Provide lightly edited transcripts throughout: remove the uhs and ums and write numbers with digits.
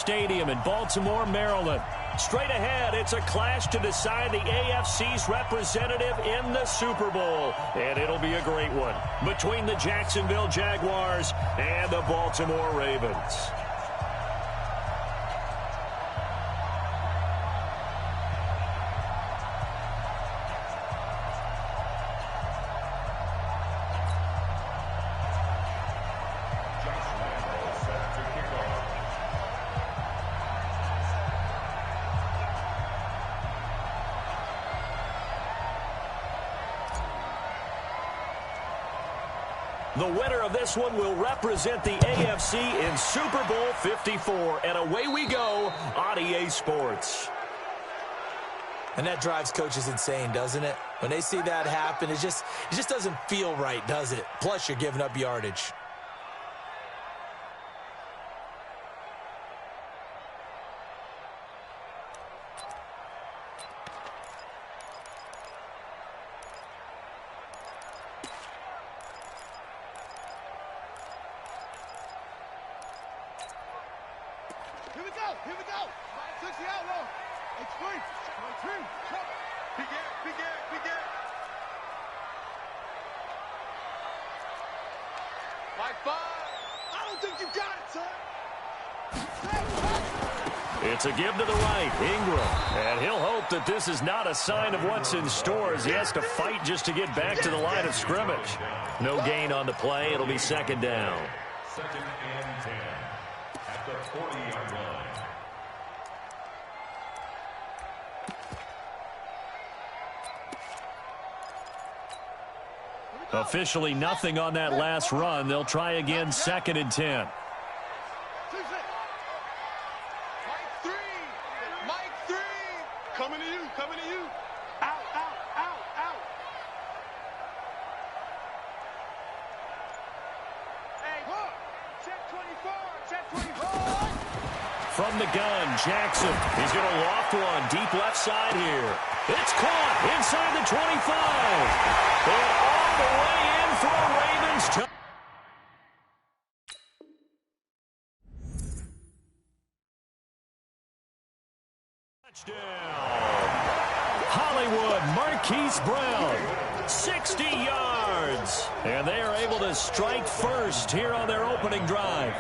Stadium in Baltimore, Maryland. Straight ahead, it's a clash to decide the AFC's representative in the Super Bowl. And it'll be a great one between the Jacksonville Jaguars and the Baltimore Ravens. The winner of this one will represent the AFC in Super Bowl 54. And away we go on EA Sports. And that drives coaches insane, doesn't it? When they see that happen, it just doesn't feel right, does it? Plus, you're giving up yardage. Here we go. 60 out roll. Extreme. Begin. Like 5. I don't think you got it, son. It's a give to the right, Ingram. And he'll hope that this is not a sign of what's in store as he has to fight just to get back to the line of scrimmage. No gain on the play. It'll be second down. 2nd and 10 at the 40-yard line. Officially nothing on that last run. They'll try again 2nd and 10. Mike 3. Coming to you. Out. Hey, check 24. From the gun, Jackson. He's going to loft one deep left side here. It's caught inside the 25. And all the way in for a Ravens touchdown. Hollywood Marquise Brown, 60 yards. And they are able to strike first here on their opening drive.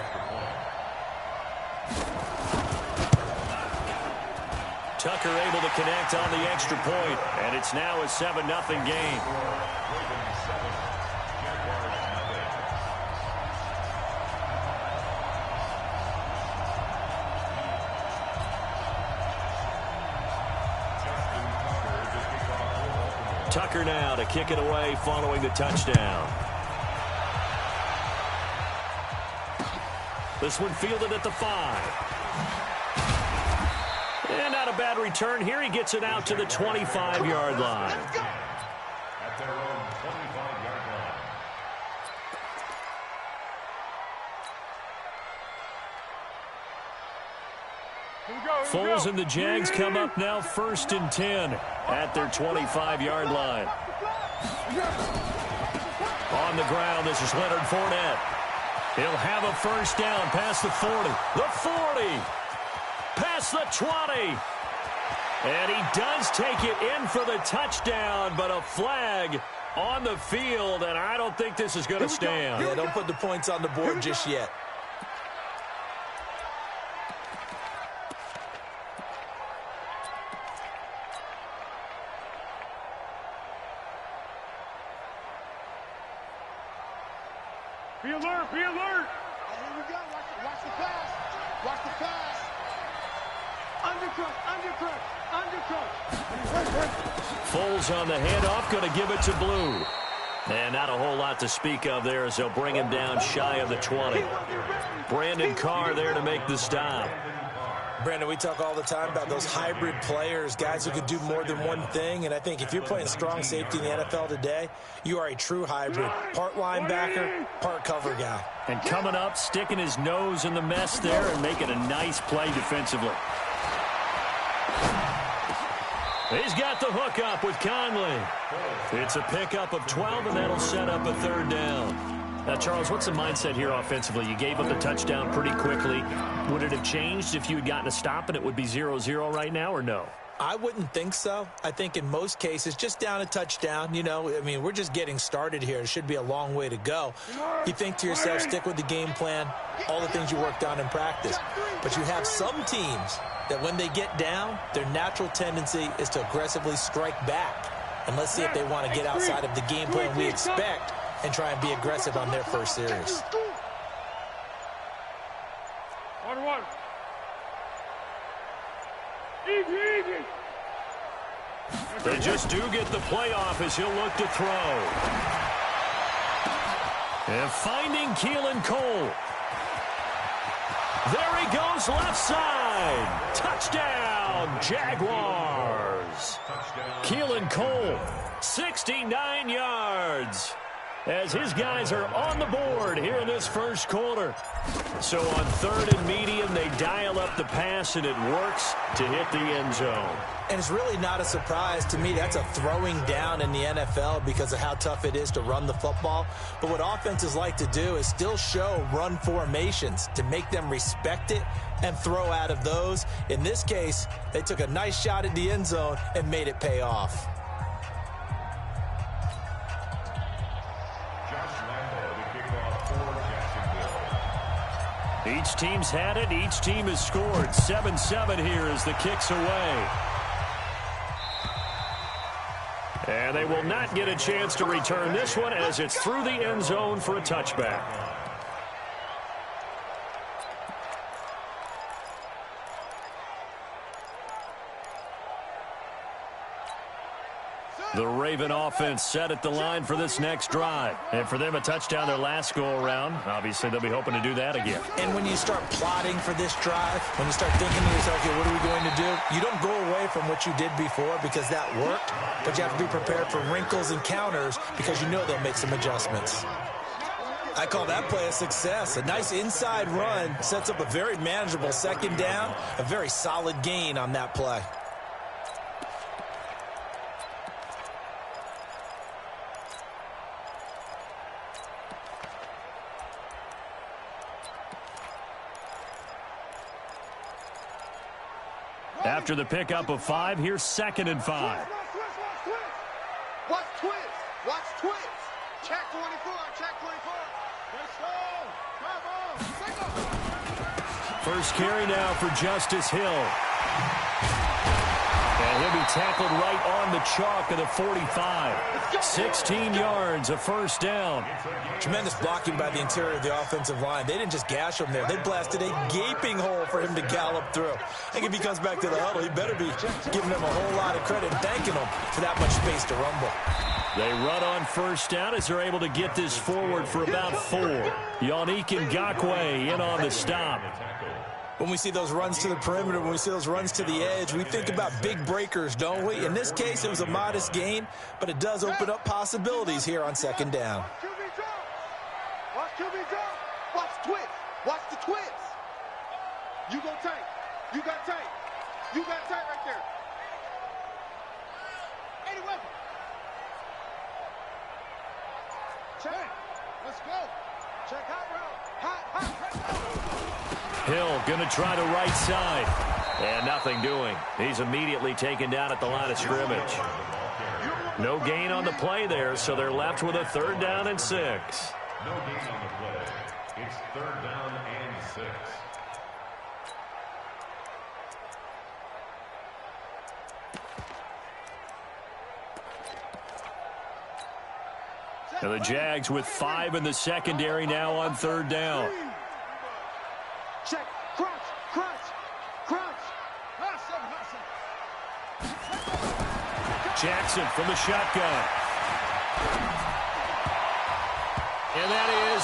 Tucker able to connect on the extra point, and it's now a 7-0 game. Tucker now to kick it away following the touchdown. This one fielded at the 5. And not a bad return here. He gets it out to the 25-yard line. At their own 25-yard line. Foles and the Jags come up now 1st and 10 at their 25-yard line. On the ground, this is Leonard Fournette. He'll have a first down past the 40. The 40. Past the 20. And he does take it in for the touchdown, but a flag on the field, and I don't think this is going to stand. Yeah, don't put the points on the board just yet. Be alert. Here we go. Watch the pass. Undercut. Foles on the handoff, going to give it to Blue. And not a whole lot to speak of there as they'll bring him down shy of the 20. Brandon Carr there to make the stop. Brandon, we talk all the time about those hybrid players, guys who can do more than one thing. And I think if you're playing strong safety in the NFL today, you are a true hybrid. Part linebacker, part cover guy. And coming up, sticking his nose in the mess there and making a nice play defensively. He's got the hook up with Conley. It's a pickup of 12, and that'll set up a 3rd down. Now, Charles, what's the mindset here offensively? You gave up the touchdown pretty quickly. Would it have changed if you had gotten a stop and it would be 0-0 right now, or no? I wouldn't think so. I think in most cases, just down a touchdown, you know, I mean, we're just getting started here. It should be a long way to go. You think to yourself, stick with the game plan, all the things you worked on in practice. But you have some teams that when they get down, their natural tendency is to aggressively strike back. And let's see if they want to get outside of the game plan we expect and try and be aggressive on their first series. They just do get the playoff as he'll look to throw. And finding Keelan Cole. There he goes, left side. Touchdown, Jaguars. Keelan Cole, 69 yards. As his guys are on the board here in this first quarter. So on 3rd and medium, they dial up the pass, and it works to hit the end zone. And it's really not a surprise to me. That's a throwing down in the NFL because of how tough it is to run the football. But what offenses like to do is still show run formations to make them respect it and throw out of those. In this case, they took a nice shot at the end zone and made it pay off. Each team's had it. Each team has scored. 7-7 here as the kick's away. And they will not get a chance to return this one as it's through the end zone for a touchback. The Raven offense set at the line for this next drive. And for them, a touchdown their last go-around. Obviously, they'll be hoping to do that again. And when you start plotting for this drive, when you start thinking to yourself, okay, what are we going to do? You don't go away from what you did before because that worked, but you have to be prepared for wrinkles and counters because you know they'll make some adjustments. I call that play a success. A nice inside run sets up a very manageable second down, a very solid gain on that play. After the pickup of 5, here's 2nd and 5. Watch twist. Watch twist. Check 24. Check 24. Let's go. Come on. First carry now for Justice Hill. And he'll be tackled right on the chalk of the 45. 16 yards, a first down. Tremendous blocking by the interior of the offensive line. They didn't just gash him there. They blasted a gaping hole for him to gallop through. I think if he comes back to the huddle, he better be giving them a whole lot of credit and thanking them for that much space to rumble. They run on first down as they're able to get this forward for about 4. Yannick Ngakoue in on the stop. When we see those runs to the perimeter, when we see those runs to the edge, we think about big breakers, don't we? In this case, it was a modest gain, but it does open up possibilities here on second down. Watch QB drop. Watch twist. Watch the twist. You go tight. You got tight. You got tight right there. 81. Check. Let's go. Check hot route. Hot. Hill going to try the right side. And nothing doing. He's immediately taken down at the line of scrimmage. No gain on the play there, so they're left with a 3rd down and 6. No gain on the play. It's 3rd down and 6. And the Jags with 5 in the secondary now on 3rd down. Check. Crunch. Crunch. Crunch. Hot seven. Jackson from the shotgun. And that is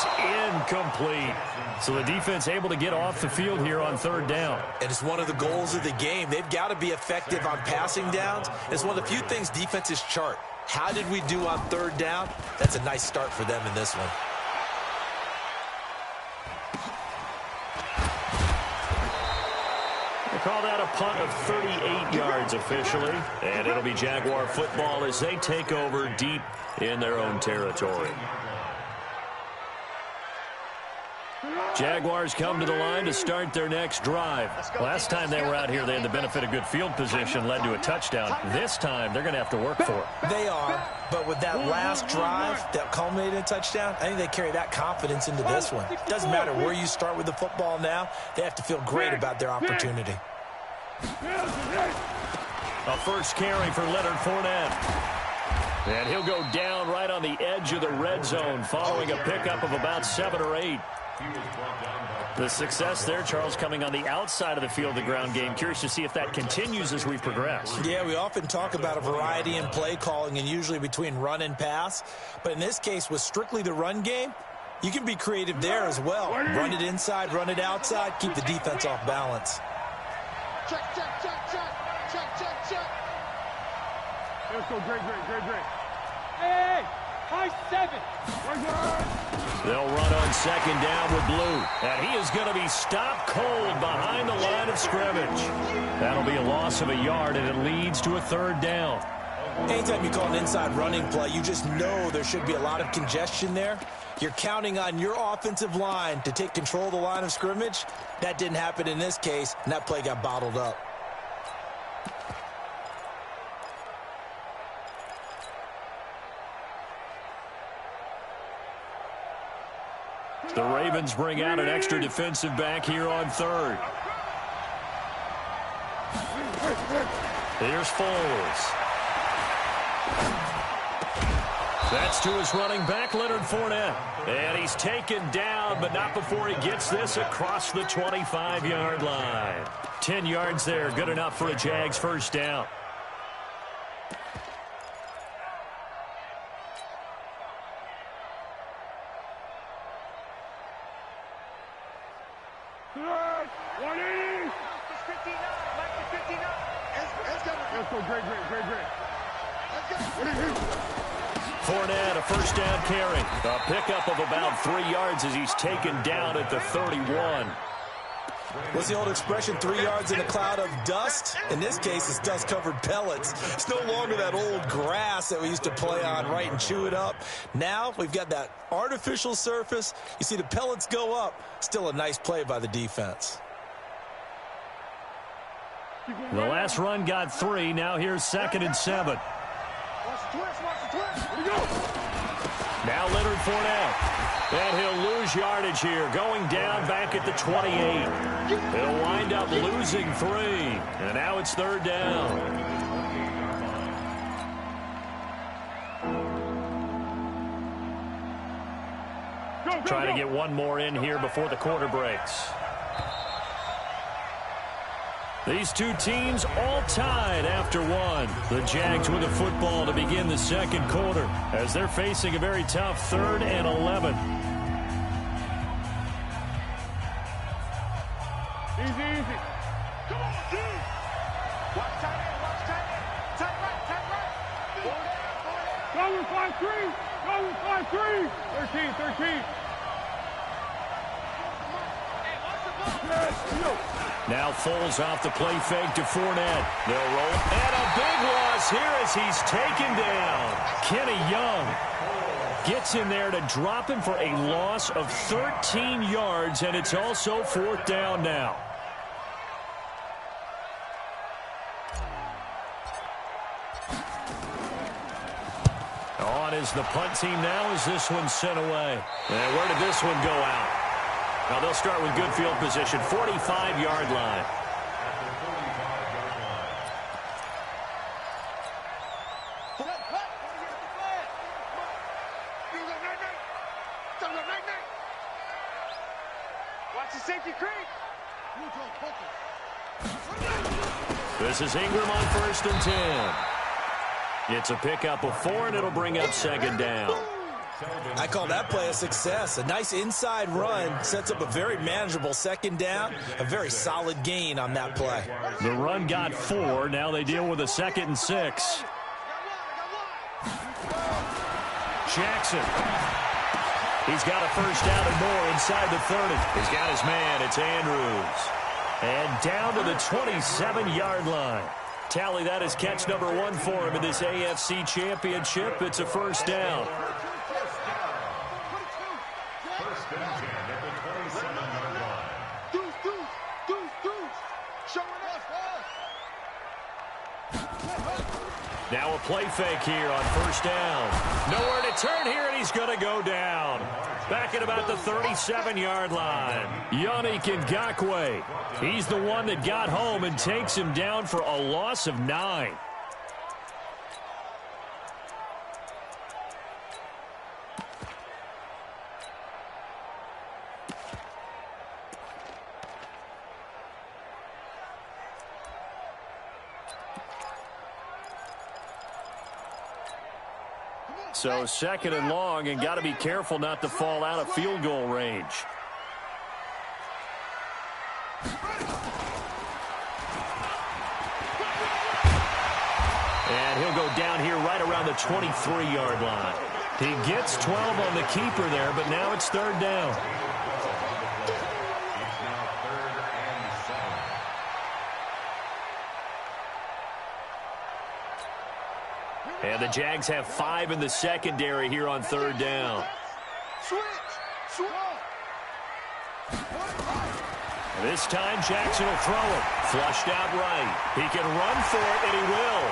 incomplete. So the defense able to get off the field here on 3rd down. And it's one of the goals of the game. They've got to be effective on passing downs. It's one of the few things defenses chart. How did we do on 3rd down? That's a nice start for them in this one. They call that a punt of 38 yards officially. And it'll be Jaguar football as they take over deep in their own territory. Jaguars come to the line to start their next drive. Last time they were out here, they had the benefit of good field position, led to a touchdown. This time, they're going to have to work for it. They are, but with that last drive that culminated in a touchdown, I think they carry that confidence into this one. It doesn't matter where you start with the football now. They have to feel great about their opportunity. A first carry for Leonard Fournette. And he'll go down right on the edge of the red zone following a pickup of about 7 or 8. The success there, Charles, coming on the outside of the field, the ground game. Curious to see if that continues as we progress. Yeah, we often talk about a variety in play calling and usually between run and pass. But in this case, with strictly the run game, you can be creative there as well. Run it inside, run it outside, keep the defense off balance. Check, check, check, check, check, check, check. Let's go, great. Hey, 5-7. They'll run on second down with Blue. And he is going to be stopped cold behind the line of scrimmage. That'll be a loss of a yard, and it leads to a 3rd down. Anytime you call an inside running play, you just know there should be a lot of congestion there. You're counting on your offensive line to take control of the line of scrimmage. That didn't happen in this case, and that play got bottled up. The Ravens bring out an extra defensive back here on 3rd. Here's Foles. That's to his running back, Leonard Fournette. And he's taken down, but not before he gets this across the 25-yard line. 10 yards there, good enough for a Jags first down. Fournette, a first down carry. A pickup of about 3 yards as he's taken down at the 31. What's the old expression, 3 yards in a cloud of dust? In this case, it's dust-covered pellets. It's no longer that old grass that we used to play on, right, and chew it up. Now we've got that artificial surface. You see the pellets go up. Still a nice play by the defense. The last run got 3. Now here's 2nd and 7. Now Leonard Fournette. And he'll lose yardage here, going down back at the 28. He'll wind up losing 3. And now it's 3rd down. Trying to get one more in here before the quarter breaks. These two teams all tied after 1. The Jags with the football to begin the second quarter as they're facing a very tough 3rd and 11. Easy. Come on, dude. Watch tight end. Tight right. Go with 5-3. 13. Now Foles off the play fake to Fournette. They'll roll. And a big loss here as he's taken down. Kenny Young gets in there to drop him for a loss of 13 yards, and it's also 4th down now. On is the punt team now as this one's sent away. And where did this one go out? Now they'll start with good field position, 45-yard line. Watch the safety creep. This is Ingram on 1st and 10. It's a pickup of 4, and it'll bring up 2nd down. I call that play a success. A nice inside run sets up a very manageable 2nd down. A very solid gain on that play. The run got 4. Now they deal with a 2nd and 6. Jackson. He's got a first down and more inside the 30. He's got his man. It's Andrews. And down to the 27-yard line. Tally, that is catch number 1 for him in this AFC Championship. It's a first down. First and 10 at the 27. Now a play fake here on first down. Nowhere to turn here, and he's going to go down. Back at about the 37-yard line. Yannick Ngakoue. He's the one that got home and takes him down for a loss of 9. So second and long, and got to be careful not to fall out of field goal range. And he'll go down here right around the 23-yard line. He gets 12 on the keeper there, but now it's third down. And the Jags have 5 in the secondary here on third down. This time Jackson will throw it. Flushed out right. He can run for it, and he will.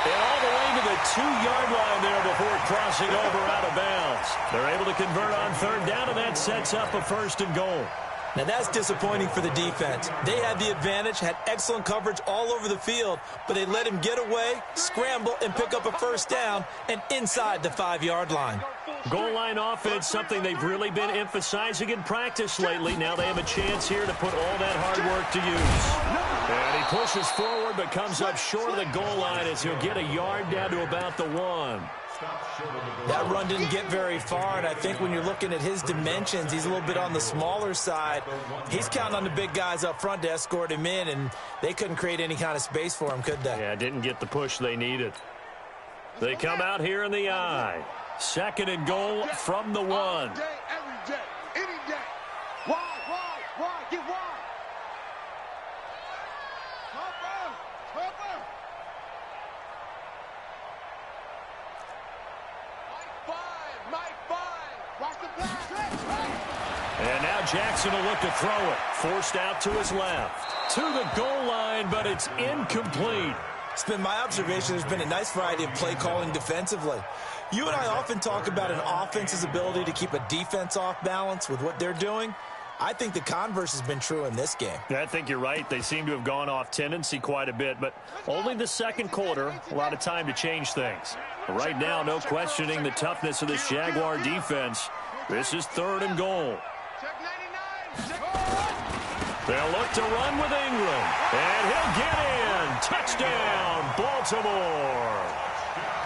And all the way to the 2-yard line there before crossing over out of bounds. They're able to convert on third down, and that sets up a first and goal. Now, that's disappointing for the defense. They had the advantage, had excellent coverage all over the field, but they let him get away, scramble, and pick up a first down, and inside the 5-yard line. Goal line offense, something they've really been emphasizing in practice lately. Now they have a chance here to put all that hard work to use. And he pushes forward, but comes up short of the goal line as he'll get a yard down to about the 1. That run didn't get very far, and I think when you're looking at his dimensions, he's a little bit on the smaller side. He's counting on the big guys up front to escort him in, and they couldn't create any kind of space for him, could they? Yeah, didn't get the push they needed. They come out here in the I. Second and goal from the 1. Every day, any day. Why? Get wide. Cover. Mike 5. Watch the pass. And now Jackson will look to throw it. Forced out to his left. To the goal line, but it's incomplete. It's been my observation there's been a nice variety of play calling defensively. You and I often talk about an offense's ability to keep a defense off balance with what they're doing. I think the converse has been true in this game. I think you're right. They seem to have gone off tendency quite a bit, but only the second quarter, a lot of time to change things. But right now, no questioning the toughness of this Jaguar defense. This is third and goal. They'll look to run with Ingram, and he'll get in. Touchdown, Baltimore.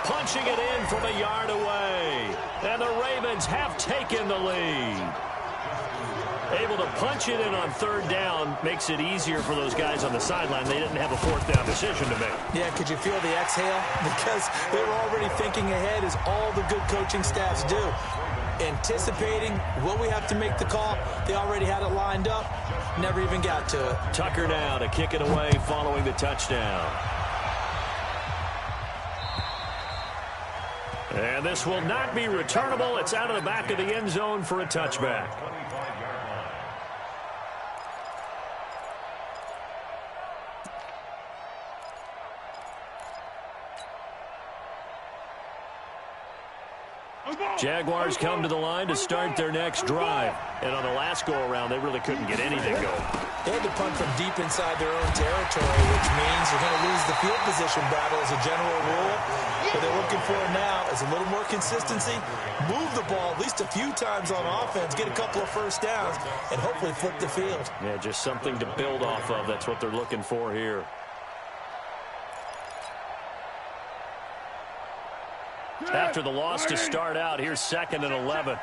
Punching it in from a yard away, and the Ravens have taken the lead. Able to punch it in on third down makes it easier for those guys on the sideline. They didn't have a fourth down decision to make. Yeah, could you feel the exhale? Because they were already thinking ahead, as all the good coaching staffs do. Anticipating, will we have to make the call? They already had it lined up. Never even got to it. Tucker now to kick it away following the touchdown. And this will not be returnable. It's out of the back of the end zone for a touchback. Jaguars come to the line to start their next drive. And on the last go-around, they really couldn't get anything going. They had to punt from deep inside their own territory, which means you're going to lose the field position battle as a general rule. What they're looking for now is a little more consistency, move the ball at least a few times on offense, get a couple of first downs, and hopefully flip the field. Yeah, just something to build off of. That's what they're looking for here. After the loss to start out, here's second and 11.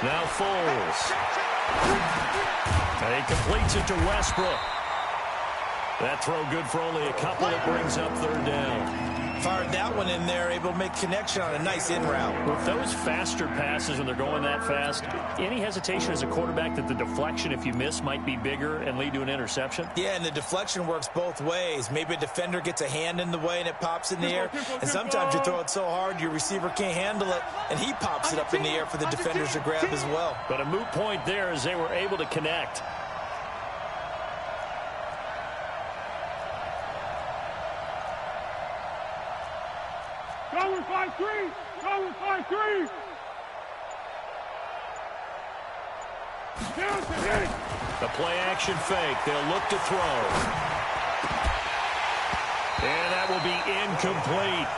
Now Foles. And he completes it to Westbrook. That throw good for only a couple. It brings up third down. Fired that one in there, able to make connection on a nice in route. With those faster passes when they're going that fast, any hesitation as a quarterback that the deflection, if you miss, might be bigger and lead to an interception? Yeah, and the deflection works both ways. Maybe a defender gets a hand in the way and it pops in the air. And sometimes you throw it so hard your receiver can't handle it, and he pops it up in the air for the defenders to grab as well. But a moot point there as they were able to connect. Cover 5-3! Cover 5-3! Down to hit! The play action fake. They'll look to throw. And that will be incomplete.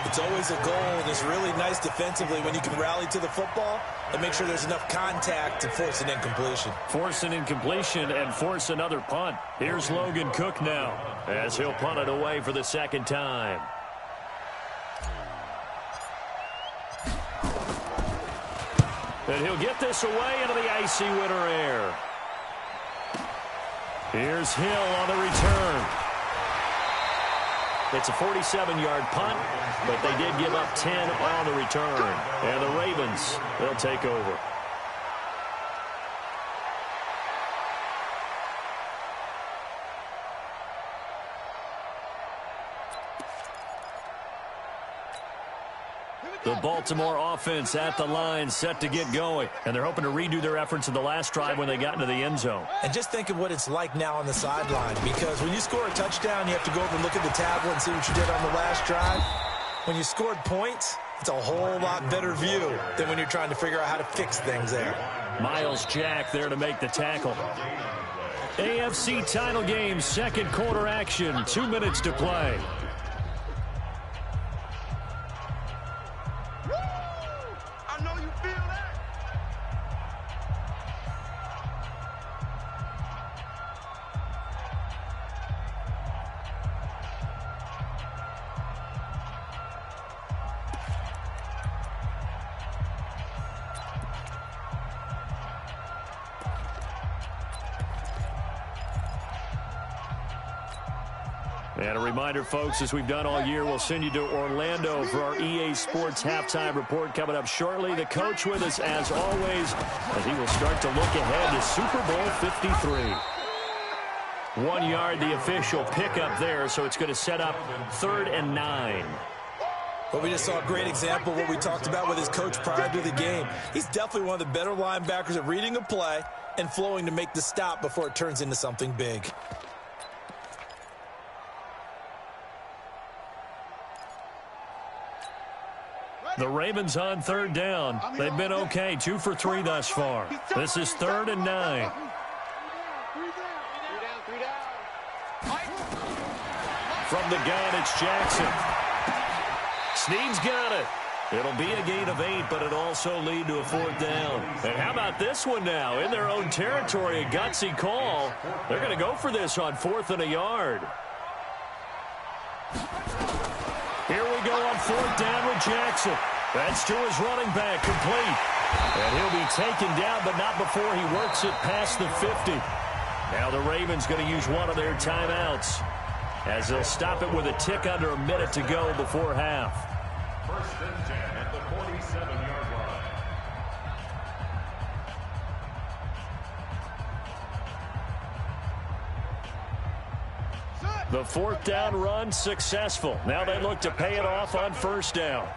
It's always a goal, and it's really nice defensively when you can rally to the football and make sure there's enough contact to force an incompletion. Force an incompletion and force another punt. Here's Logan Cook now as he'll punt it away for the second time. And he'll get this away into the icy winter air. Here's Hill on the return. It's a 47-yard punt, but they did give up 10 on the return. And the Ravens, they'll take over. The Baltimore offense at the line, set to get going. And they're hoping to redo their efforts in the last drive when they got into the end zone. And just think of what it's like now on the sideline, because when you score a touchdown, you have to go over and look at the tablet and see what you did on the last drive. When you scored points, it's a whole lot better view than when you're trying to figure out how to fix things there. Miles Jack there to make the tackle. AFC title game, second quarter action, 2 minutes to play. I know you feel that. And a reminder, folks, as we've done all year, we'll send you to Orlando for our EA Sports halftime report coming up shortly. The coach with us, as always, as he will start to look ahead to Super Bowl 53. 1 yard, the official pickup there, so it's going to set up 3rd and 9. But we just saw a great example of what we talked about with his coach prior to the game. He's definitely one of the better linebackers at reading a play and flowing to make the stop before it turns into something big. The Ravens on 3rd down. They've been okay, 2 for 3 thus far. This is 3rd and 9. From the gun, it's Jackson. Snead's got it. It'll be a gain of 8, but it'll also lead to a 4th down. And how about this one now? In their own territory, a gutsy call. They're going to go for this on 4th and a yard. Here we go on 4th down with Jackson. That's to his running back, complete. And he'll be taken down, but not before he works it past the 50. Now the Ravens going to use one of their timeouts, as they'll stop it with a tick under a minute to go before half. 1st and 10 at the 47-yard line. The 4th down run successful. Now they look to pay it off on 1st down.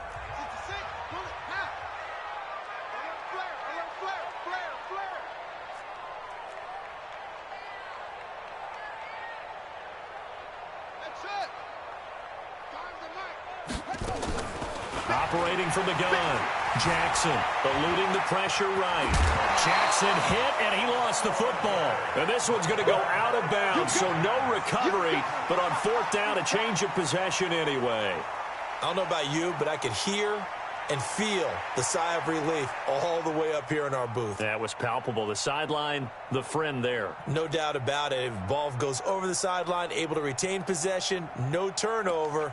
Operating from the gun, Jackson eluding the pressure right. Jackson hit, and he lost the football. And this one's going to go out of bounds, so no recovery, but on 4th down, a change of possession anyway. I don't know about you, but I could hear and feel the sigh of relief all the way up here in our booth. That was palpable. The sideline, the friend there. No doubt about it. Ball goes over the sideline, able to retain possession, no turnover.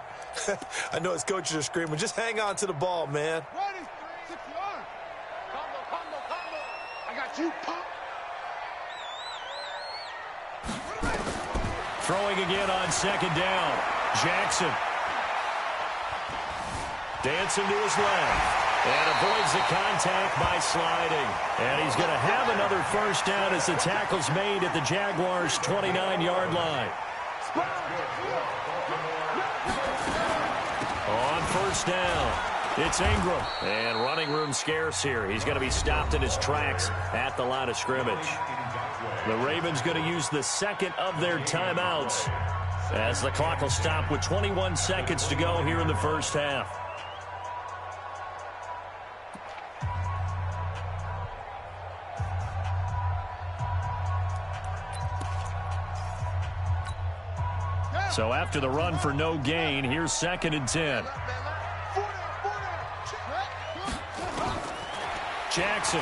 I know his coaches are screaming, just hang on to the ball, man. Ready? 6 yards. Combo. I got you, pump. Throwing again on 2nd down. Jackson. dancing to his left. And avoids the contact by sliding. And he's going to have another first down as the tackle's made at the Jaguars' 29-yard line. On first down, it's Ingram. And running room scarce here. He's going to be stopped in his tracks at the line of scrimmage. The Ravens going to use the second of their timeouts as the clock will stop with 21 seconds to go here in the first half. So after the run for no gain, here's 2nd and 10. Jackson.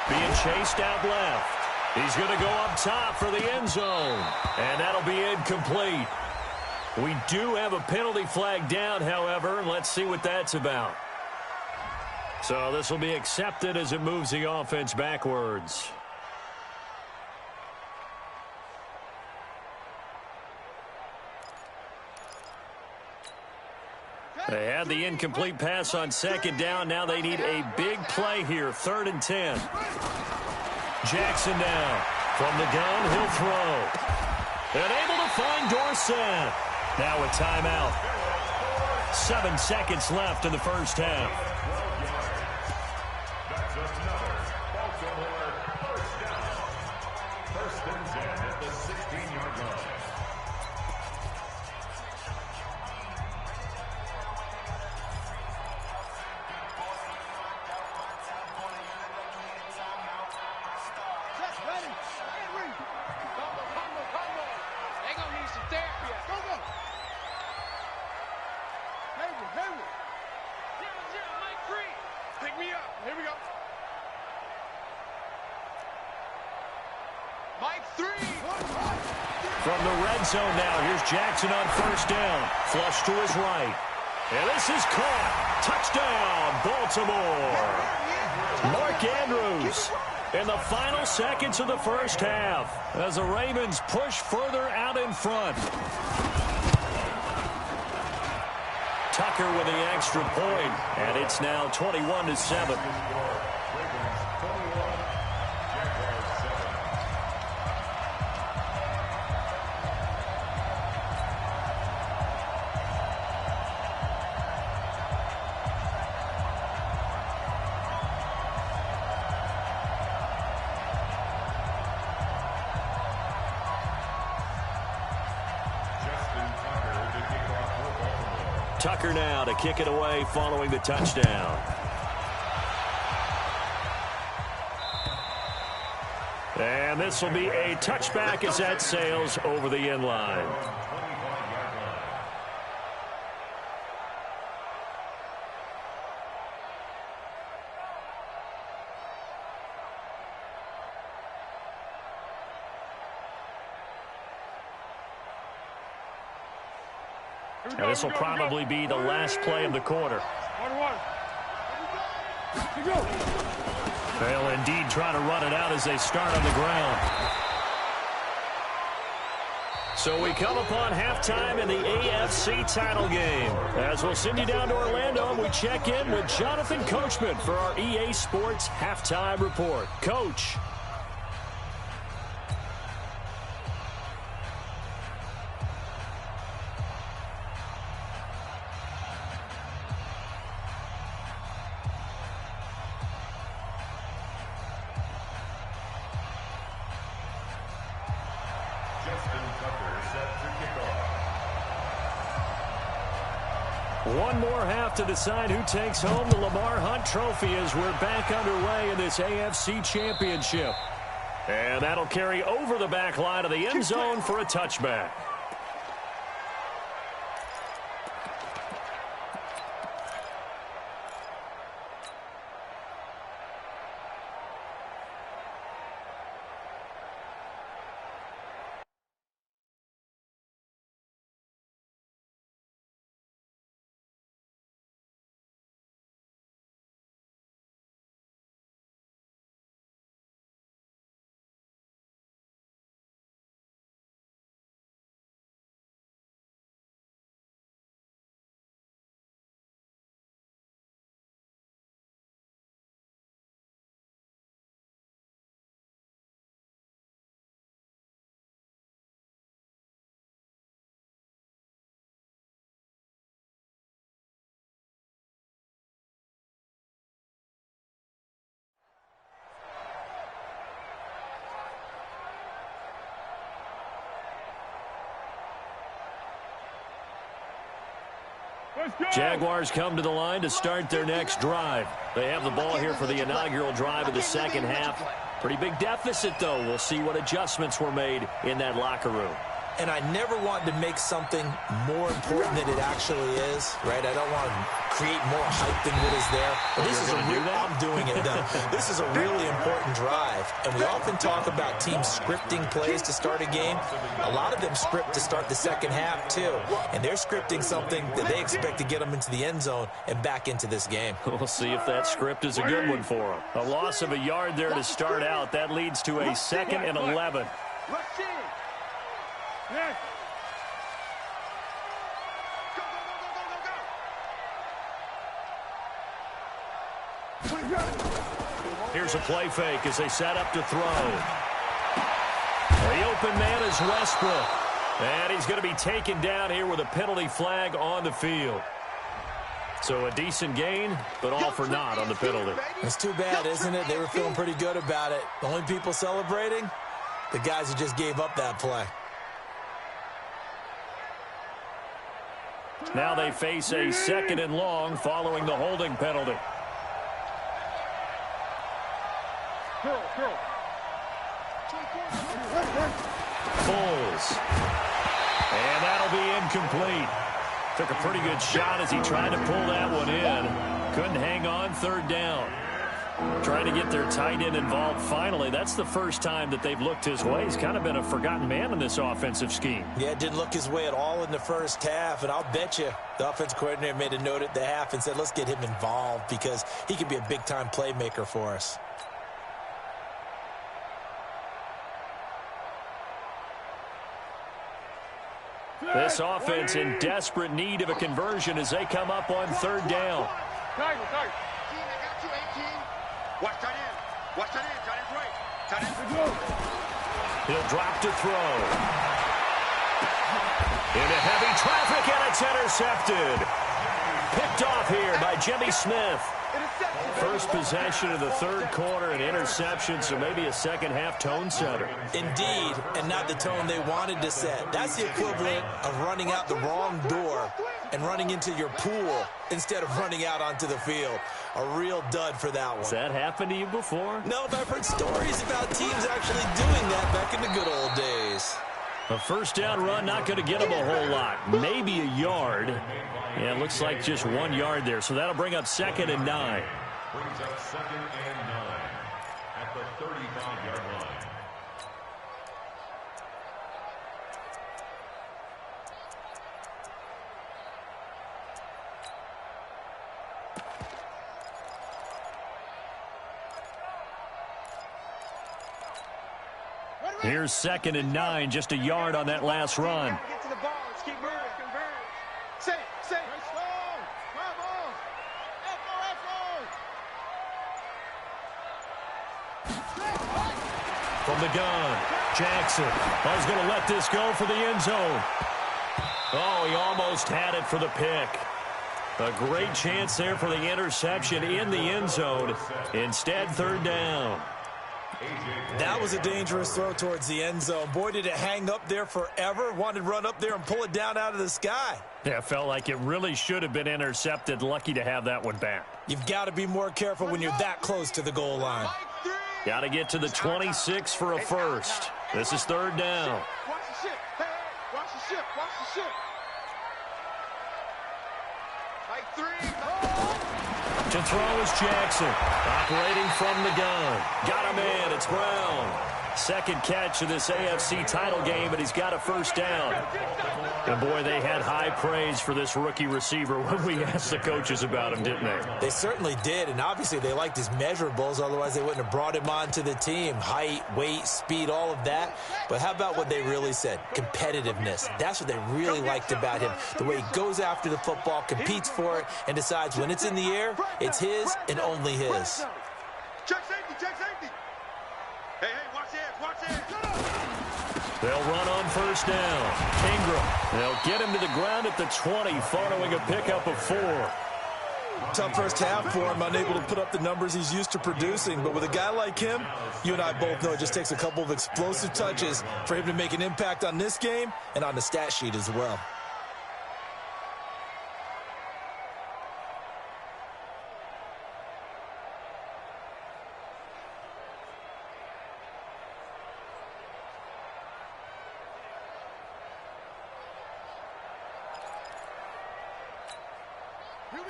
Being chased out left. He's going to go up top for the end zone. And that'll be incomplete. We do have a penalty flag down, however. Let's see what that's about. So this will be accepted as it moves the offense backwards. They had the incomplete pass on 2nd down. Now they need a big play here. 3rd and 10. Jackson now. From the gun, he'll throw. And able to find Dorsett. Now a timeout. 7 seconds left in the first half. That's another Baltimore first down. 1st and 10 at the 16-yard line. From the red zone now, here's Jackson on first down. Flush to his right. And this is caught. Touchdown, Baltimore. Mark Andrews in the final seconds of the first half as the Ravens push further out in front. Tucker with the extra point, and it's now 21-7. Tucker now to kick it away following the touchdown. And this will be a touchback as that sails over the end line. Now this will probably be the last play of the quarter. They'll indeed try to run it out as they start on the ground. So we come upon halftime in the AFC title game. As we'll send you down to Orlando, and we check in with Jonathan Coachman for our EA Sports Halftime Report. Coach. One more half to decide who takes home the Lamar Hunt Trophy as we're back underway in this AFC Championship. And that'll carry over the back line of the end zone for a touchback. Let's go. Jaguars come to the line to start their next drive. They have the ball here for the inaugural drive of the second half. Pretty big deficit, though. We'll see what adjustments were made in that locker room. And I never want to make something more important than it actually is, right? I don't want to create more hype than what is there. But this is I'm doing it, though. This is a really important drive. And we often talk about teams scripting plays to start a game. A lot of them script to start the second half, too. And they're scripting something that they expect to get them into the end zone and back into this game. We'll see if that script is a good one for them. A loss of a yard there to start out. That leads to a 2nd and 11. Yes. Here's a play fake as they set up to throw. The open man is Westbrook. And he's going to be taken down here with a penalty flag on the field. So a decent gain, but all for naught on the penalty. It's too bad, isn't it? They were feeling pretty good about it. The only people celebrating, the guys who just gave up that play. Now they face a 2nd and long following the holding penalty. Foles. And that'll be incomplete. Took a pretty good shot as he tried to pull that one in. Couldn't hang on, 3rd down. Trying to get their tight end involved finally. That's the first time that they've looked his way. He's kind of been a forgotten man in this offensive scheme. Yeah, it didn't look his way at all in the first half. And I'll bet you the offense coordinator made a note at the half and said, let's get him involved because he can be a big-time playmaker for us. This offense in desperate need of a conversion as they come up on 3rd down. Watch tight end. Watch tight end. Tight end's right. Tight end. He'll drop to throw. Into heavy traffic, and it's intercepted. Picked off here by Jimmy Smith. First possession of the 3rd quarter, an interception, so maybe a second-half tone setter. Indeed, and not the tone they wanted to set. That's the equivalent of running out the wrong door and running into your pool instead of running out onto the field. A real dud for that one. Has that happened to you before? No, but I've heard stories about teams actually doing that back in the good old days. A 1st down run, not going to get him a whole lot. Maybe a yard. Yeah, it looks like just 1 yard there, so that'll bring up 2nd and 9. Brings up 2nd and 9 at the 35-yard line. Here's 2nd and 9, just a yard on that last run. Get to the ball. Let's keep moving. Converge. Say. From the gun, Jackson. He's going to let this go for the end zone. Oh, he almost had it for the pick. A great chance there for the interception in the end zone. Instead, 3rd down. That was a dangerous throw towards the end zone. Boy, did it hang up there forever. Wanted to run up there and pull it down out of the sky. Yeah, felt like it really should have been intercepted. Lucky to have that one back. You've got to be more careful when you're that close to the goal line. Got to get to the 26 for a first. This is 3rd down. Watch the ship. Hey, watch the ship. Watch the ship. Like 3. To throw is Jackson. Operating from the gun. Got a man. It's Brown. 2nd catch of this AFC title game, and he's got a 1st down. And, boy, they had high praise for this rookie receiver when we asked the coaches about him, didn't they? They certainly did, and obviously they liked his measurables. Otherwise, they wouldn't have brought him onto the team. Height, weight, speed, all of that. But how about what they really said? Competitiveness. That's what they really liked about him. The way he goes after the football, competes for it, and decides when it's in the air, it's his and only his. Check safety. Check safety. Hey, watch this. Watch this. They'll run on 1st down. Ingram. They'll get him to the ground at the 20 following a pickup of 4. Tough first half for him, unable to put up the numbers he's used to producing. But with a guy like him, you and I both know it just takes a couple of explosive touches for him to make an impact on this game and on the stat sheet as well.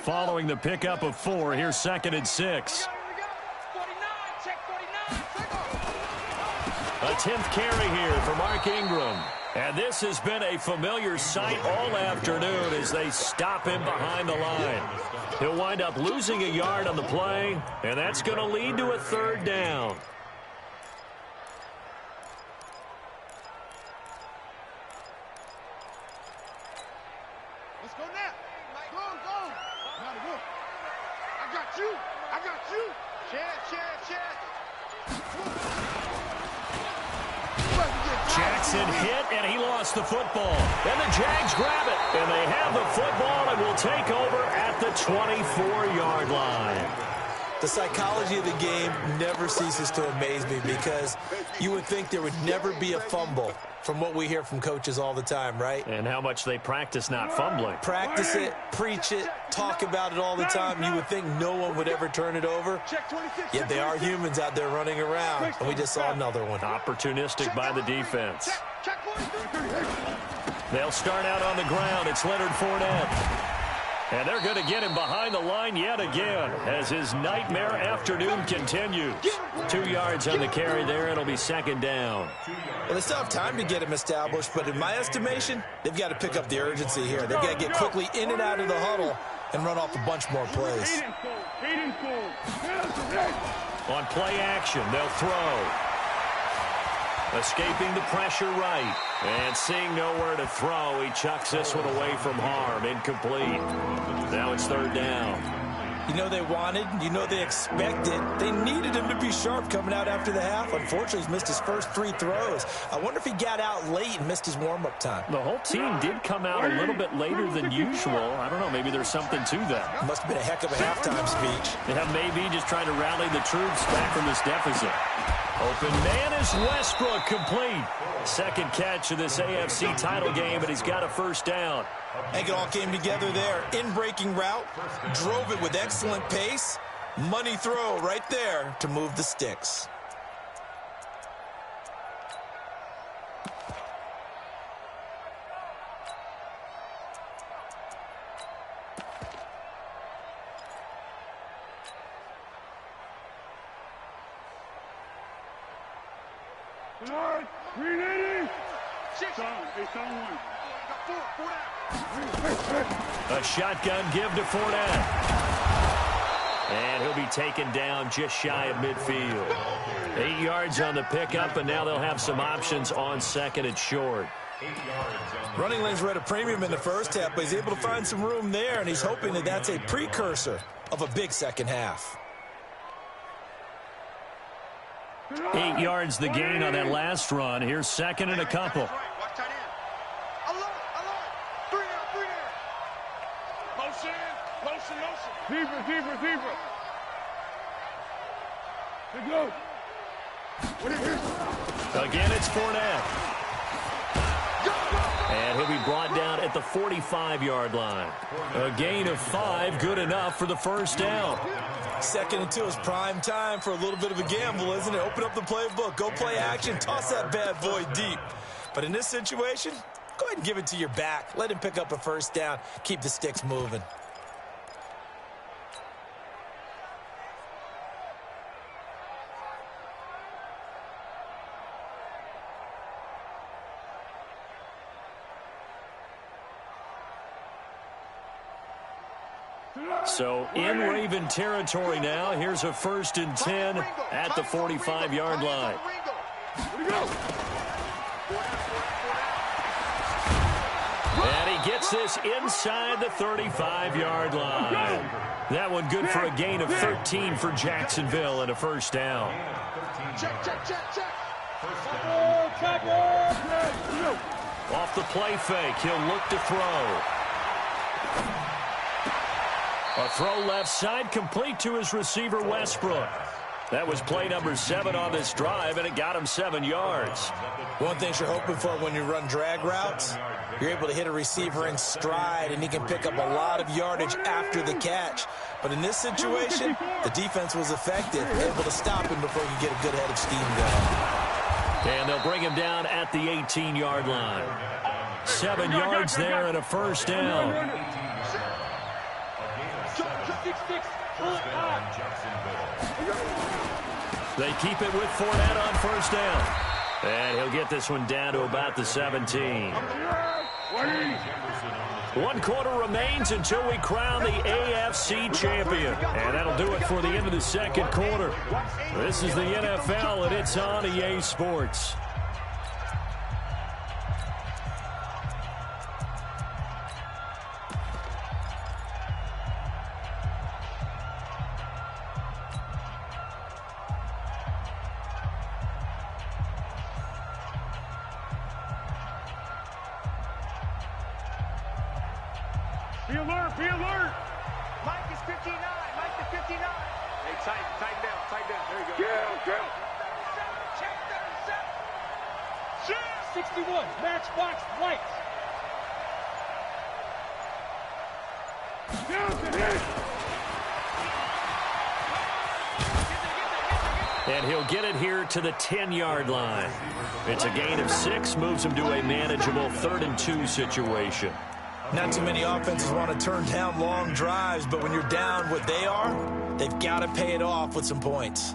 Following the pickup of 4, here's 2nd and 6. 49, check 49. A 10th carry here for Mark Ingram. And this has been a familiar sight all afternoon as they stop him behind the line. He'll wind up losing a yard on the play, and that's going to lead to a 3rd down. Let's go now. Go, go. Gotta go. I got you. I got you. Chad. Jackson hit, and he lost the football. And the Jags grab it, and they have the football and will take over at the 24-yard line. The psychology of the game never ceases to amaze me because you would think there would never be a fumble from what we hear from coaches all the time, right? And how much they practice not fumbling. Practice it, preach it, talk about it all the time. You would think no one would ever turn it over. Yet they are humans out there running around, and we just saw another one. Opportunistic by the defense. They'll start out on the ground. It's Leonard Fournette. And they're going to get him behind the line yet again as his nightmare afternoon continues. 2 yards on the carry there. It'll be 2nd down. Well, they still have time to get him established, but in my estimation, they've got to pick up the urgency here. They've got to get quickly in and out of the huddle and run off a bunch more plays. On play action, they'll throw. Escaping the pressure right. And seeing nowhere to throw, he chucks this one away from harm. Incomplete. Now it's 3rd down. You know they wanted, you know they expected. They needed him to be sharp coming out after the half. Unfortunately, he's missed his first 3 throws. I wonder if he got out late and missed his warm-up time. The whole team did come out a little bit later than usual. I don't know, maybe there's something to that. Must have been a heck of a halftime speech. Yeah, maybe just trying to rally the troops back from this deficit. Open man is Westbrook, complete. 2nd catch of this AFC title game, and he's got a 1st down. I think it all came together there. In-breaking route, drove it with excellent pace. Money throw right there to move the sticks. A shotgun give to Fournette. And he'll be taken down just shy of midfield. 8 yards on the pickup, and now they'll have some options on 2nd and short. Running lanes were at a premium in the first half, but he's able to find some room there, and he's hoping that that's a precursor of a big second half. 8 yards the gain on that last run. Here's 2nd and a couple. Watch tight end. Alert. 3 down. Motion. Deeper. Let's go. Again, it's Fournette. And he'll be brought down at the 45-yard line. A gain of 5, good enough for the 1st down. 2nd and 2 is prime time for a little bit of a gamble, isn't it? Open up the playbook, go play action, toss that bad boy deep. But in this situation, go ahead and give it to your back. Let him pick up a 1st down, keep the sticks moving. So in Raven territory now. Here's a 1st and 10 at the 45-yard line. And he gets this inside the 35-yard line. That one good for a gain of 13 for Jacksonville and a 1st down. Check. Off the play fake, he'll look to throw. A throw left side, complete to his receiver, Westbrook. That was play number 7 on this drive, and it got him 7 yards. One thing you're hoping for when you run drag routes, you're able to hit a receiver in stride, and he can pick up a lot of yardage after the catch. But in this situation, the defense was effective, able to stop him before you get a good head of steam going. And they'll bring him down at the 18-yard line. 7 yards there and a 1st down. 6-6. Pull it high. They keep it with Fournette on first down. And he'll get this one down to about the 17. 1 quarter remains until we crown the AFC champion. And that'll do it for the end of the second quarter. This is the NFL, and it's on EA Sports. Be alert, be alert. Mike is 59. Mike is 59. Hey, tighten down, tighten down. There you go. Yeah. Check 37. 61, matchbox white. Down to hit. And he'll get it here to the 10-yard line. It's a gain of 6, moves him to a manageable 3rd and 2 situation. Not too many offenses want to turn down long drives, but when you're down what they are, they've got to pay it off with some points.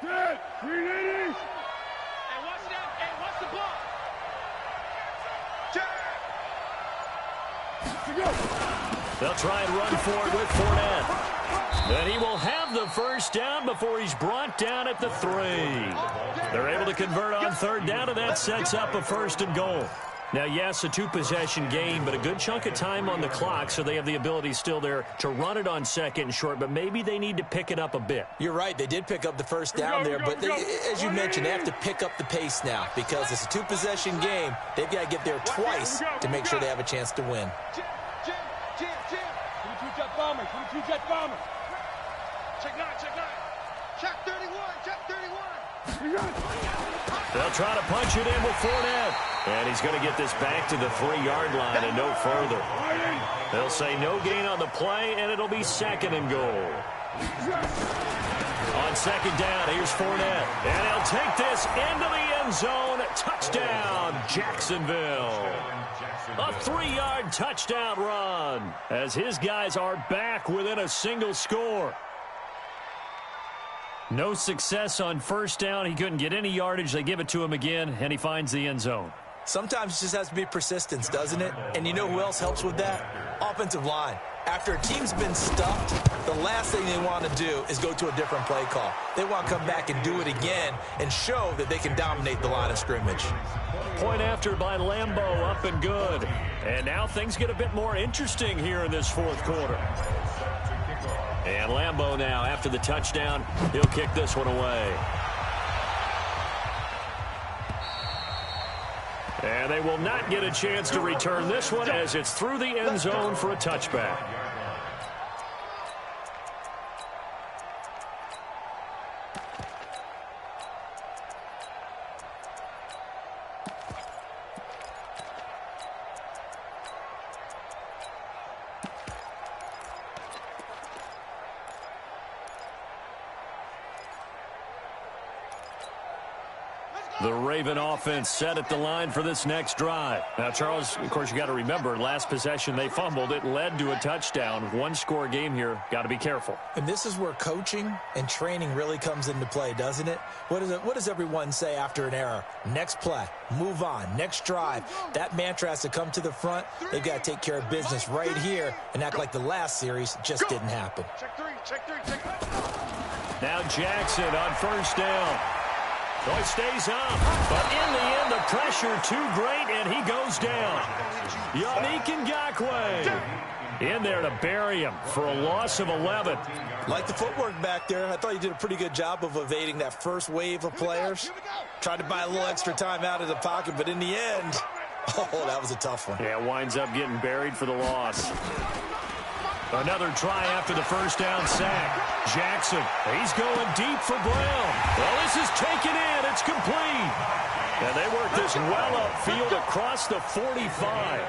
Dead. 380. Hey, watch that. Hey, watch the ball. They'll try and run for it with Fournette. And he will have the first down before he's brought down at the 3. They're able to convert on 3rd down, and that sets up a 1st and goal. Now, yes, a 2-possession game, but a good chunk of time on the clock, so they have the ability still there to run it on 2nd and short, but maybe they need to pick it up a bit. You're right. They did pick up the first down there, but as you mentioned, they have to pick up the pace now because it's a 2-possession game. They've got to get there twice to make sure they have a chance to win. Jim. 22 jet bomber, 22 jet bomber. Check 9. Check 31. Check 31. They'll try to punch it in with Fournette. And he's going to get this back to the 3-yard line and no further. They'll say no gain on the play, and it'll be 2nd and goal. On 2nd down, here's Fournette. And he'll take this into the end zone. Touchdown, Jacksonville. A 3-yard touchdown run as his guys are back within a single score. No success on first down. He couldn't get any yardage. They give it to him again, and he finds the end zone. Sometimes it just has to be persistence, doesn't it? And you know who else helps with that? Offensive line. After a team's been stuffed, the last thing they want to do is go to a different play call. They want to come back and do it again and show that they can dominate the line of scrimmage. Point after by Lambeau, up and good. And now things get a bit more interesting here in this 4th quarter. And Lambeau now, after the touchdown, he'll kick this one away. And they will not get a chance to return this one as it's through the end zone for a touchback. The Raven offense set at the line for this next drive. Now, Charles, of course, you got to remember, last possession they fumbled. It led to a touchdown. 1-score game here. Got to be careful. And this is where coaching and training really comes into play, doesn't it? What does everyone say after an error? Next play, move on, next drive. That mantra has to come to the front. They've got to take care of business right here and act like the last series just didn't happen. Check 3. Now Jackson on first down. So he stays up, but in the end, the pressure too great, and he goes down. Yannick Ngakoue in there to bury him for a loss of 11. Like the footwork back there, I thought he did a pretty good job of evading that first wave of players. Tried to buy a little extra time out of the pocket, but in the end, oh, that was a tough one. Yeah, winds up getting buried for the loss. Another try after the first down sack. Jackson, he's going deep for Brown. Well, this is taken in. It's complete. And they work this well upfield across the 45.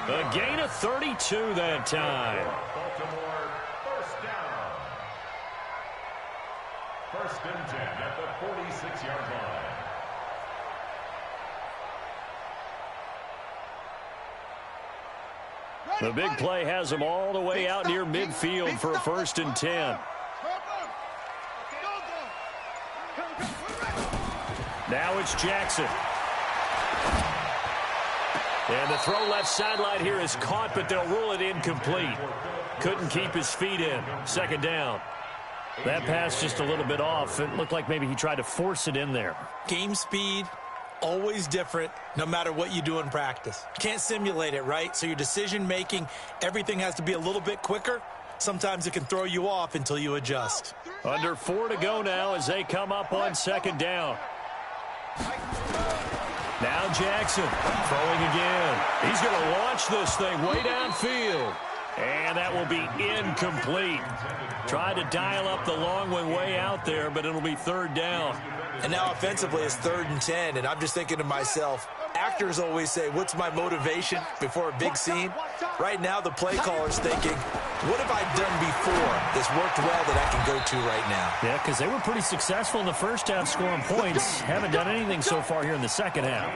A gain of 32 that time. Baltimore, first down. First and 10 at the 46-yard line. The big play has him all the way out near midfield for a first and 10. Now it's Jackson. And the throw left sideline here is caught, but they'll rule it incomplete. Couldn't keep his feet in. Second down. That pass just a little bit off. It looked like maybe he tried to force it in there. Game speed, always different, no matter what you do in practice. Can't simulate it, right? So your decision-making, everything has to be a little bit quicker. Sometimes it can throw you off until you adjust. Under 4 to go now as they come up on second down. Now Jackson throwing again. He's going to launch this thing way downfield. And that will be incomplete. Tried to dial up the long one way out there, but it'll be third down. And now offensively it's 3rd and 10, and I'm just thinking to myself, actors always say, what's my motivation before a big scene? Right now the play caller's thinking, what have I done before that's worked well that I can go to right now? Yeah, because they were pretty successful in the first half scoring points. Haven't done anything so far here in the second half.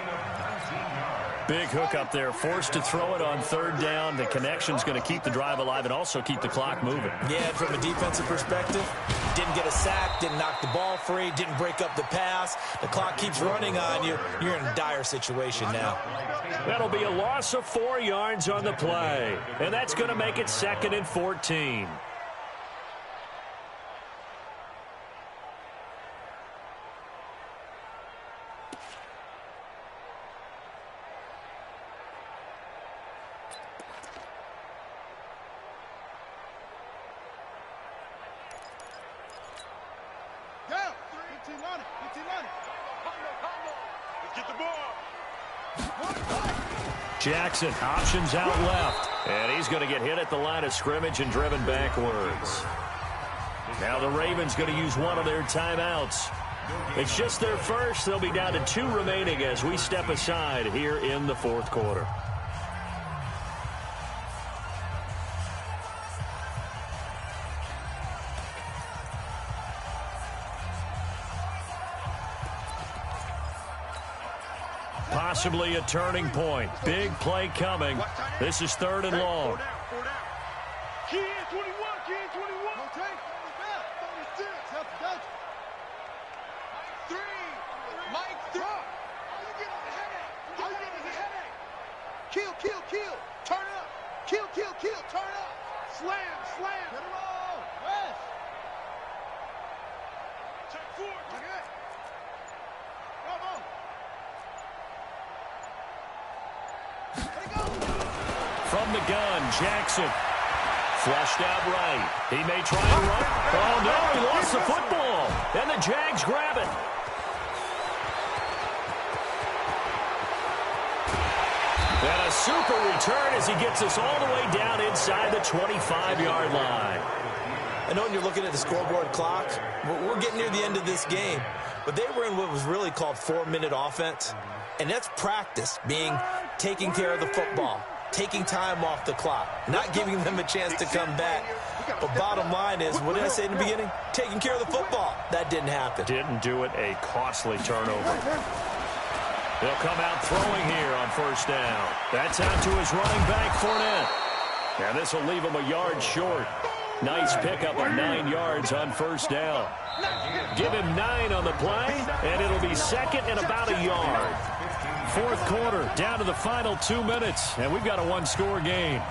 Big hook up there, forced to throw it on third down. The connection's going to keep the drive alive and also keep the clock moving. Yeah, and from a defensive perspective, didn't get a sack, didn't knock the ball free, didn't break up the pass. The clock keeps running on you. You're in a dire situation now. That'll be a loss of 4 yards on the play. And that's going to make it 2nd and 14. Jackson options out left. And he's going to get hit at the line of scrimmage and driven backwards. Now the Ravens going to use one of their timeouts. It's just their first. They'll be down to 2 remaining as we step aside here in the 4th quarter. Possibly a turning point. Big play coming. This is 3rd and long. Key in 21, key in 21. No take. 3. Mike, throw. How you getting the headache? How you getting the headache? Kill, kill, kill. Turn up. Kill, kill, kill. Turn up. Slam, slam. Get it all. Rest. Check 4. Check it. Come on. From the gun, Jackson. Flushed out right. He may try and run. Oh, no, he lost the football. And the Jags grab it. And a super return as he gets us all the way down inside the 25-yard line. I know when you're looking at the scoreboard clock, we're getting near the end of this game, but they were in what was really called 4-minute offense, and that's practice, being taking care of the football, taking time off the clock, not giving them a chance to come back. But bottom line is, what did I say in the beginning? Taking care of the football. That didn't happen. Didn't do it, a costly turnover. They'll come out throwing here on first down. That's out to his running back, Fournette. And this will leave him a yard short. Nice pickup of 9 yards on first down. Give him 9 on the play, and it'll be 2nd and about a yard. 4th quarter, down to the final 2 minutes, and we've got a 1-score game.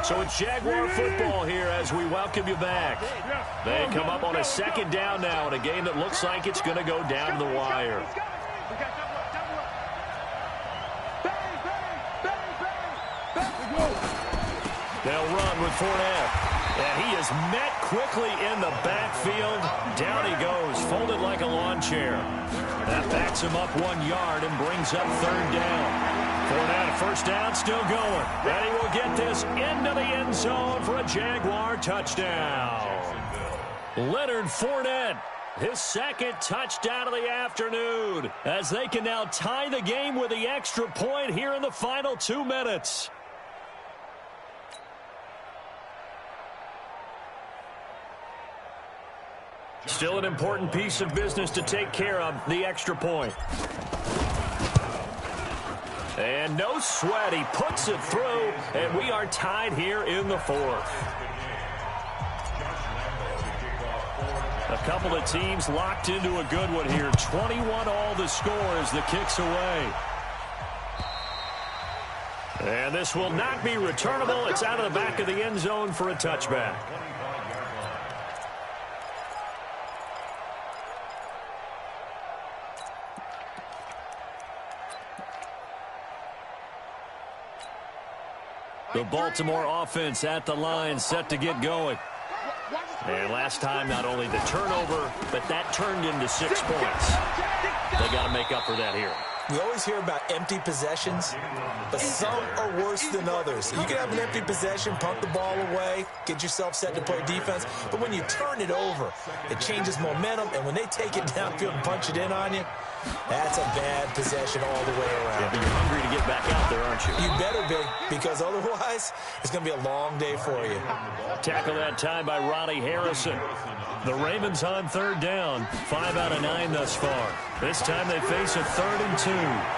So it's Jaguar football here as we welcome you back. They come up on a 2nd down now in a game that looks like it's going to go down to the wire. They'll run with Fournette. And he is met quickly in the backfield. Down he goes, folded like a lawn chair. That backs him up 1 yard and brings up 3rd down. Fournette, first down, still going. And he will get this into the end zone for a Jaguar touchdown. Leonard Fournette, his second touchdown of the afternoon, as they can now tie the game with the extra point here in the final 2 minutes. Still an important piece of business to take care of, the extra point. And no sweat, he puts it through, and we are tied here in the fourth. A couple of teams locked into a good one here. 21 all the score as the kick's away. And this will not be returnable. It's out of the back of the end zone for a touchback. The Baltimore offense at the line, set to get going. And last time, not only the turnover, but that turned into 6 points. They got to make up for that here. We always hear about empty possessions, but some are worse than others. You can have an empty possession, punt the ball away, get yourself set to play defense, but when you turn it over, it changes momentum, and when they take it downfield and punch it in on you, that's a bad possession all the way around. Yeah, but you're hungry to get back out there, aren't you? You better be, because otherwise, it's going to be a long day for you. Tackle that time by Ronnie Harrison. The Ravens on third down, 5 out of 9 thus far. This time they face a 3rd and 2.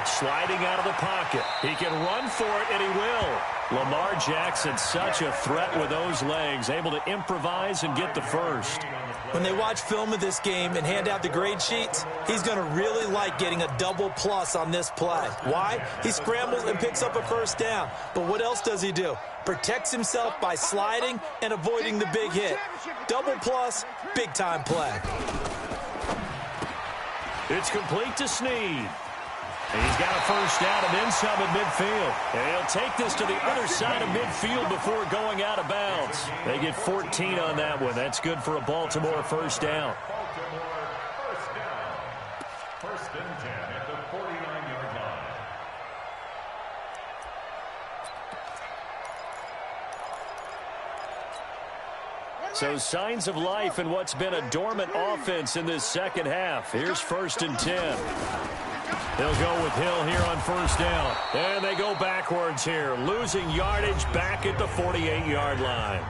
Sliding out of the pocket. He can run for it, and he will. Lamar Jackson, such a threat with those legs, able to improvise and get the first. When they watch film of this game and hand out the grade sheets, he's going to really like getting a double plus on this play. Why? He scrambles and picks up a first down. But what else does he do? Protects himself by sliding and avoiding the big hit. Double plus, big-time play. It's complete to Snead. He's got a first down and then some at midfield. And he'll take this to the other side of midfield before going out of bounds. They get 14 on that one. That's good for a Baltimore first down. First and 10 at the 49-yard line. So signs of life in what's been a dormant offense in this second half. Here's 1st and 10. They'll go with Hill here on first down. And they go backwards here, losing yardage back at the 48-yard line.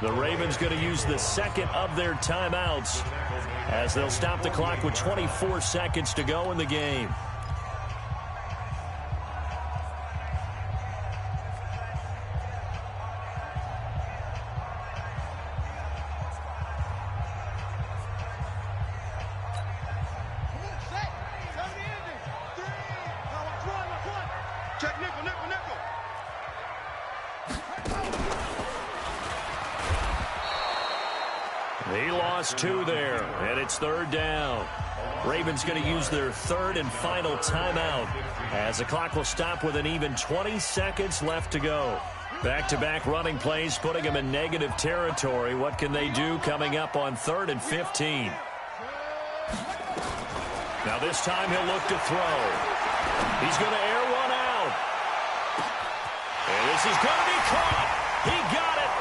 The Ravens going to use the second of their timeouts as they'll stop the clock with 24 seconds to go in the game. Check nickel, nickel, nickel. He lost 2 there, and it's 3rd down. Ravens going to use their 3rd and final timeout as the clock will stop with an even 20 seconds left to go. Back-to-back running plays putting them in negative territory. What can they do coming up on 3rd and 15? Now this time he'll look to throw. He's going to air one out. And this is going to be caught. He got it.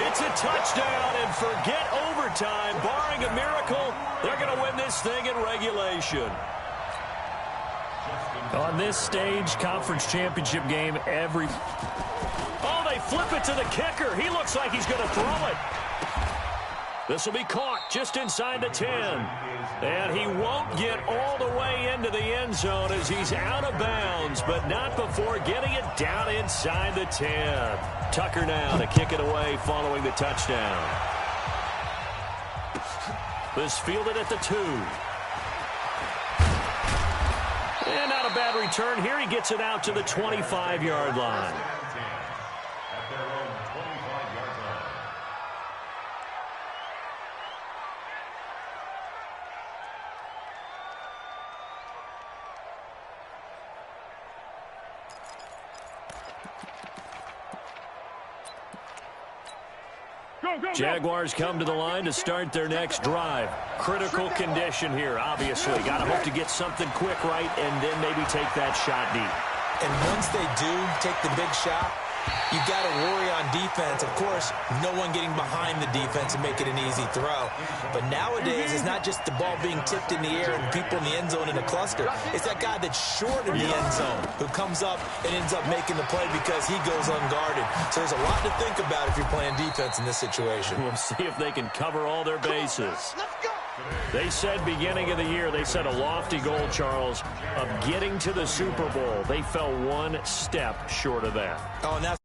It's a touchdown, and forget overtime. Barring a miracle, they're going to win this thing in regulation. On this stage, conference championship game, Oh, they flip it to the kicker. He looks like he's going to throw it. This will be caught just inside the 10. And he won't get all the way into the end zone as he's out of bounds, but not before getting it down inside the 10. Tucker now to kick it away following the touchdown. This fielded at the 2. And not a bad return here. He gets it out to the 25-yard line. Jaguars come to the line to start their next drive. Critical condition here, obviously. Got to hope to get something quick right and then maybe take that shot deep. And once they do take the big shot, You've got to worry on defense. Of course, no one getting behind the defense and make it an easy throw. But nowadays, it's not just the ball being tipped in the air and people in the end zone in a cluster. It's that guy that's short in the end zone who comes up and ends up making the play because he goes unguarded. So there's a lot to think about if you're playing defense in this situation. We'll see if they can cover all their bases. They said beginning of the year, they set a lofty goal, Charles, of getting to the Super Bowl. They fell one step short of that. Oh, and that's